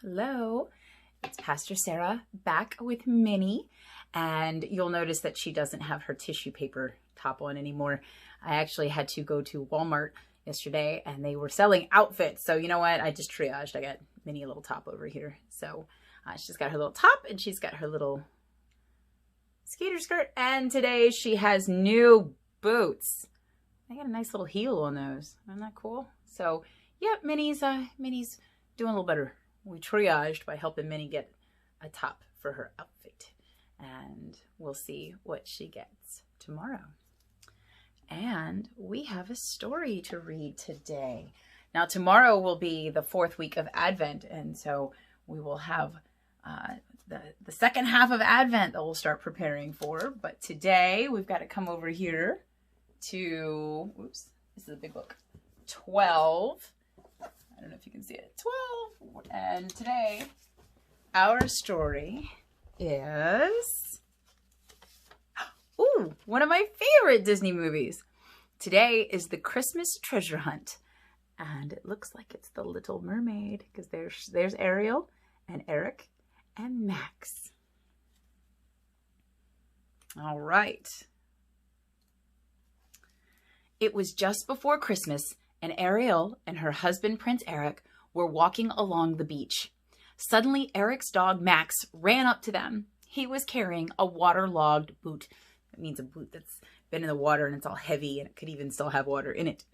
Hello, it's Pastor Sarah back with Minnie, and you'll notice that she doesn't have her tissue paper top on anymore. I actually had to go to Walmart yesterday and they were selling outfits. So you know what? I just triaged. I got Minnie a little top over here. So she's got her little top and she's got her little skater skirt. And today she has new boots. I got a nice little heel on those. Isn't that cool? So yeah, Minnie's doing a little better. We triaged by helping Minnie get a top for her outfit. And we'll see what she gets tomorrow. And we have a story to read today. Now tomorrow will be the 4th week of Advent. And so we will have the second half of Advent that we'll start preparing for. But today we've got to come over here to, oops, this is a big book, 12. I don't know if you can see it. 12. And today, our story is, ooh, one of my favorite Disney movies. Today is The Christmas Treasure Hunt. And it looks like it's The Little Mermaid, because there's Ariel and Eric and Max. All right. It was just before Christmas, and Ariel and her husband, Prince Eric, were walking along the beach. Suddenly, Eric's dog, Max, ran up to them. He was carrying a waterlogged boot. That means a boot that's been in the water and it's all heavy and it could even still have water in it.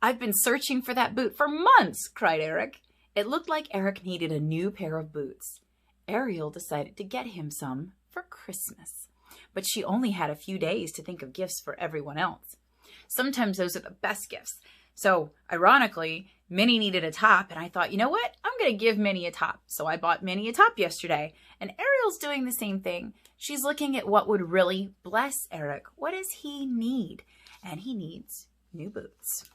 "I've been searching for that boot for months," cried Eric. It looked like Eric needed a new pair of boots. Ariel decided to get him some for Christmas, but she only had a few days to think of gifts for everyone else. Sometimes those are the best gifts. So, ironically, Minnie needed a top, and I thought, you know what? I'm going to give Minnie a top. So I bought Minnie a top yesterday, and Ariel's doing the same thing. She's looking at what would really bless Eric. What does he need? And he needs new boots.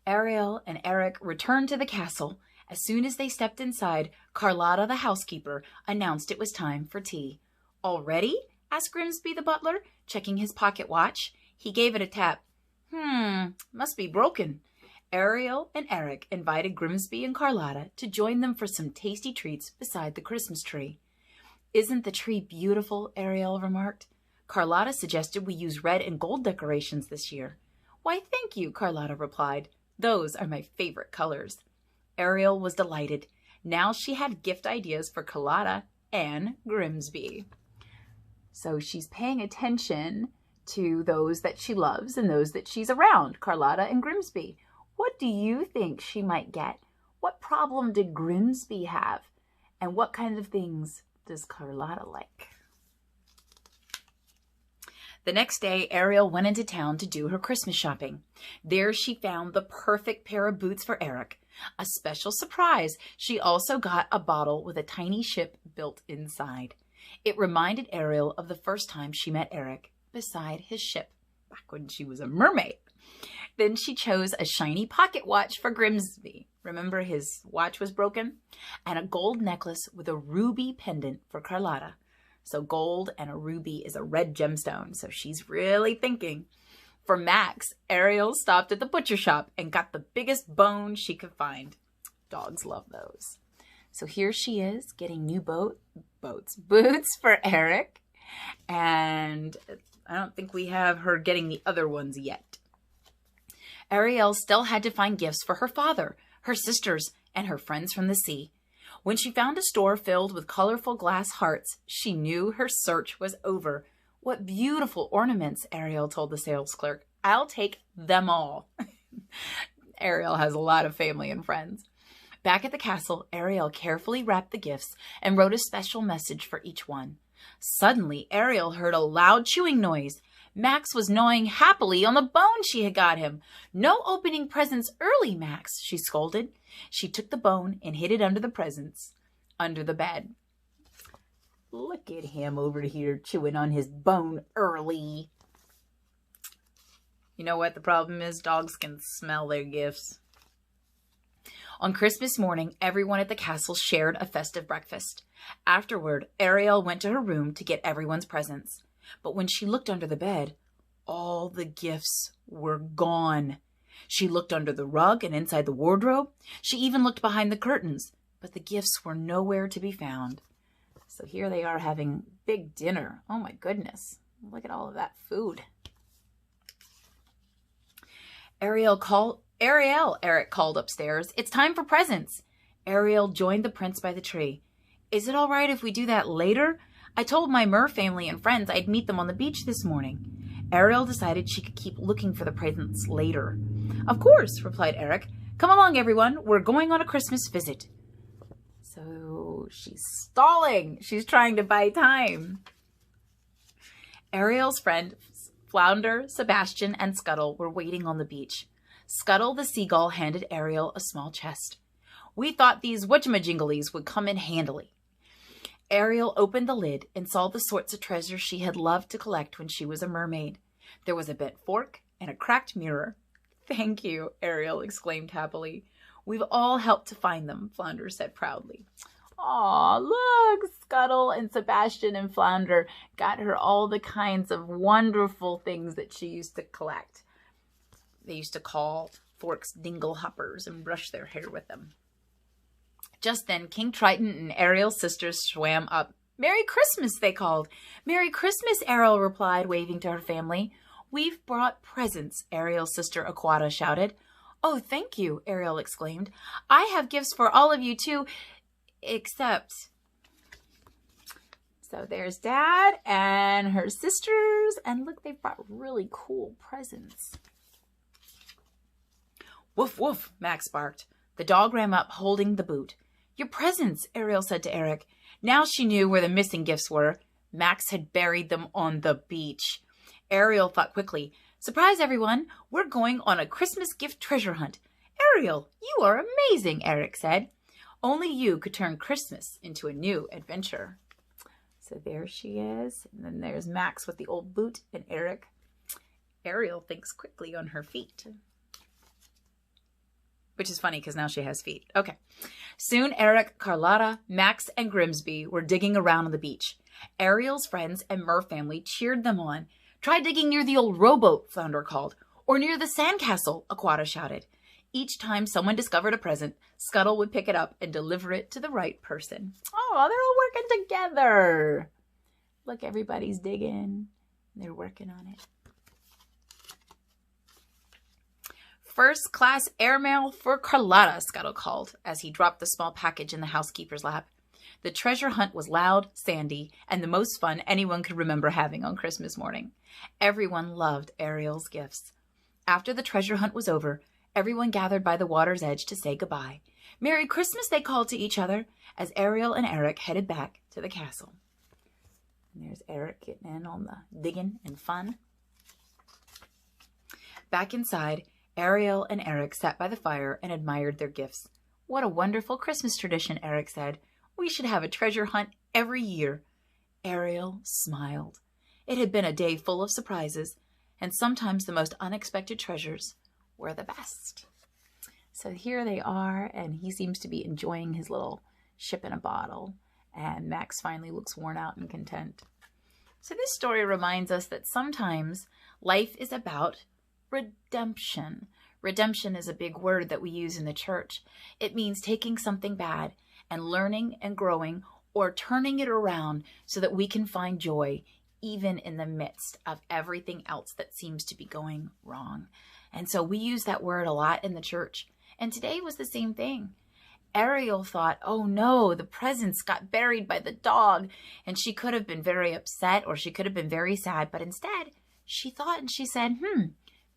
Ariel and Eric returned to the castle. As soon as they stepped inside, Carlotta, the housekeeper, announced it was time for tea. "Already?" asked Grimsby the butler, checking his pocket watch. He gave it a tap. Must be broken." Ariel and Eric invited Grimsby and Carlotta to join them for some tasty treats beside the Christmas tree. "Isn't the tree beautiful?" Ariel remarked. Carlotta suggested we use red and gold decorations this year. "Why, thank you," Carlotta replied. "Those are my favorite colors." Ariel was delighted. Now she had gift ideas for Carlotta and Grimsby. So she's paying attention to those that she loves and those that she's around, Carlotta and Grimsby. What do you think she might get? What problem did Grimsby have? And what kinds of things does Carlotta like? The next day, Ariel went into town to do her Christmas shopping. There she found the perfect pair of boots for Eric. A special surprise, she also got a bottle with a tiny ship built inside. It reminded Ariel of the first time she met Eric beside his ship, back when she was a mermaid. Then she chose a shiny pocket watch for Grimsby. Remember, his watch was broken? And a gold necklace with a ruby pendant for Carlotta. So gold and a ruby is a red gemstone, so she's really thinking. For Max, Ariel stopped at the butcher shop and got the biggest bone she could find. Dogs love those. So here she is getting new boots for Eric. And I don't think we have her getting the other ones yet. Ariel still had to find gifts for her father, her sisters, and her friends from the sea. When she found a store filled with colorful glass hearts, she knew her search was over. "What beautiful ornaments," Ariel told the sales clerk. "I'll take them all." Ariel has a lot of family and friends. Back at the castle, Ariel carefully wrapped the gifts and wrote a special message for each one. Suddenly, Ariel heard a loud chewing noise. Max was gnawing happily on the bone she had got him. "No opening presents early, Max," she scolded. She took the bone and hid it under the bed. Look at him over here chewing on his bone early. You know what the problem is? Dogs can smell their gifts. On Christmas morning, everyone at the castle shared a festive breakfast. Afterward, Ariel went to her room to get everyone's presents. But when she looked under the bed, all the gifts were gone. She looked under the rug and inside the wardrobe. She even looked behind the curtains. but the gifts were nowhere to be found. So here they are having big dinner. Oh my goodness. Look at all of that food. Ariel, Eric called upstairs. It's time for presents. Ariel joined the prince by the tree. Is it all right if we do that later? I told my Mer family and friends I'd meet them on the beach this morning. Ariel decided she could keep looking for the presents later. Of course, replied Eric. Come along, everyone. We're going on a Christmas visit. So she's stalling. She's trying to buy time. Ariel's friends, Flounder, Sebastian, and Scuttle were waiting on the beach. Scuttle the seagull handed Ariel a small chest. We thought these whatchamajinglies would come in handily. Ariel opened the lid and saw the sorts of treasures she had loved to collect when she was a mermaid. There was a bent fork and a cracked mirror. Thank you, Ariel exclaimed happily. We've all helped to find them, Flounder said proudly. Aw, look, Scuttle and Sebastian and Flounder got her all the kinds of wonderful things that she used to collect. They used to call forks dingle hoppers and brush their hair with them. Just then, King Triton and Ariel's sisters swam up. Merry Christmas, they called. Merry Christmas, Ariel replied, waving to her family. We've brought presents, Ariel's sister Aquata shouted. Oh, thank you, Ariel exclaimed. I have gifts for all of you, too, except... So there's Dad and her sisters, and look, they've brought really cool presents. Woof, woof, Max barked. The dog ran up, holding the boot. Your presents, Ariel said to Eric. Now she knew where the missing gifts were. Max had buried them on the beach. Ariel thought quickly. Surprise, everyone. We're going on a Christmas gift treasure hunt. Ariel, you are amazing, Eric said. Only you could turn Christmas into a new adventure. So there she is. And then there's Max with the old boot and Eric. Ariel thinks quickly on her feet. Which is funny because now she has feet. Okay. Soon Eric, Carlotta, Max, and Grimsby were digging around on the beach. Ariel's friends and Mer family cheered them on. Try digging near the old rowboat, Flounder called. Or near the sandcastle, Aquata shouted. Each time someone discovered a present, Scuttle would pick it up and deliver it to the right person. Oh, they're all working together. Look, everybody's digging. They're working on it. First class airmail for Carlotta, Scuttle called as he dropped the small package in the housekeeper's lap. The treasure hunt was loud, sandy, and the most fun anyone could remember having on Christmas morning. Everyone loved Ariel's gifts. After the treasure hunt was over, everyone gathered by the water's edge to say goodbye. Merry Christmas, they called to each other as Ariel and Eric headed back to the castle. And there's Eric getting in on the digging and fun. Back inside, Ariel and Eric sat by the fire and admired their gifts. What a wonderful Christmas tradition, Eric said. We should have a treasure hunt every year. Ariel smiled. It had been a day full of surprises, and sometimes the most unexpected treasures were the best. So here they are, and he seems to be enjoying his little ship in a bottle, and Max finally looks worn out and content. So this story reminds us that sometimes life is about redemption. Redemption is a big word that we use in the church. It means taking something bad and learning and growing or turning it around so that we can find joy even in the midst of everything else that seems to be going wrong. And so we use that word a lot in the church. And today was the same thing. Ariel thought, oh no, the presents got buried by the dog. And she could have been very upset or she could have been very sad. But instead, she thought and she said,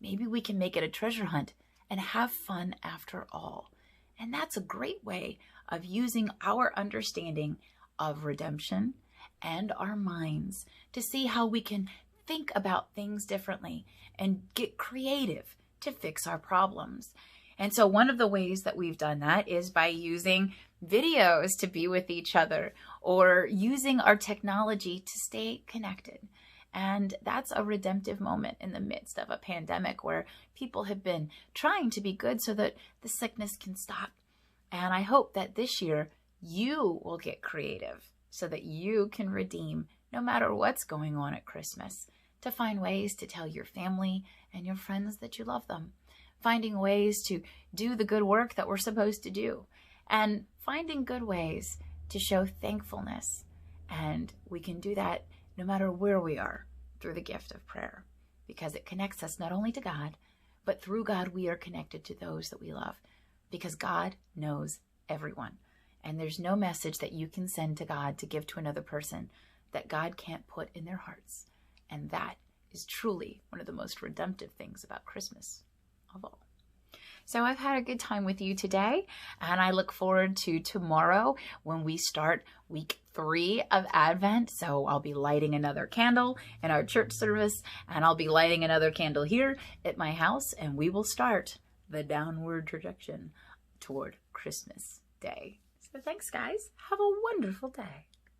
maybe we can make it a treasure hunt and have fun after all. And that's a great way of using our understanding of redemption and our minds to see how we can think about things differently and get creative to fix our problems. And so one of the ways that we've done that is by using videos to be with each other or using our technology to stay connected. And that's a redemptive moment in the midst of a pandemic where people have been trying to be good so that the sickness can stop. And I hope that this year you will get creative so that you can redeem no matter what's going on at Christmas, to find ways to tell your family and your friends that you love them, finding ways to do the good work that we're supposed to do, and finding good ways to show thankfulness. And we can do that no matter where we are through the gift of prayer, because it connects us not only to God, but through God we are connected to those that we love, because God knows everyone. And there's no message that you can send to God to give to another person that God can't put in their hearts. And that is truly one of the most redemptive things about Christmas of all. So I've had a good time with you today, and I look forward to tomorrow when we start week 3 of Advent. So I'll be lighting another candle in our church service, and I'll be lighting another candle here at my house, and we will start the downward trajectory toward Christmas Day. So thanks, guys. Have a wonderful day.